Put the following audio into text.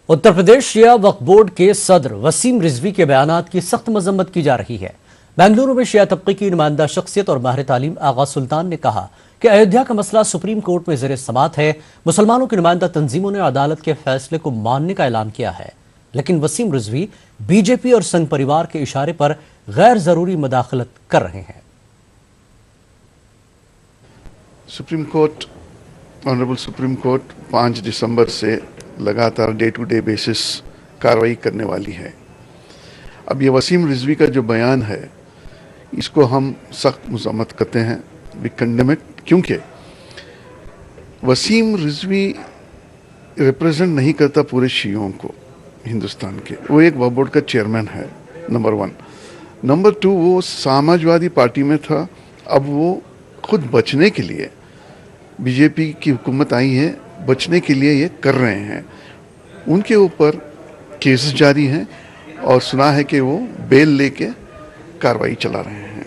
Uttar Pradesh Shia Waqf board के सदर वसीम रिजवी के बयानात की सख्त मजम्मत की जा रही है। बेंगलुरु में शिया तबके की नुमाइंदा शख्सियत और माहिर तालीम आगा सुल्तान ने कहा कि अयोध्या का मसला सुप्रीम कोर्ट में ज़ेर समाअत है। मुसलमानों की नुमाइंदा तंजीमों ने अदालत के फैसले को मानने का ऐलान किया है, लेकिन वसीम रिजवी बीजेपी और संघ परिवार के इशारे पर गैर जरूरी मुदाखलत कर रहे हैं। Supreme court, honourable supreme court 5 दिसंबर से लगातार डे टू डे बेसिस कार्रवाई करने वाली है। अब ये वसीम रिजवी का जो बयान है, इसको हम सख्त मज़म्मत करते हैं, वी कंडेम इट, क्योंकि वसीम रिजवी रिप्रेजेंट नहीं करता पूरे शियों को हिंदुस्तान के। वो एक वक्फ बोर्ड का चेयरमैन है, नंबर 1। नंबर 2, वो समाजवादी पार्टी में था। अब वो खुद बचने के लिए, बीजेपी की हुकूमत आई है, बचने के लिए ये कर रहे हैं। उनके ऊपर केसेस जारी हैं और सुना है कि वो बेल लेके कार्रवाई चला रहे हैं।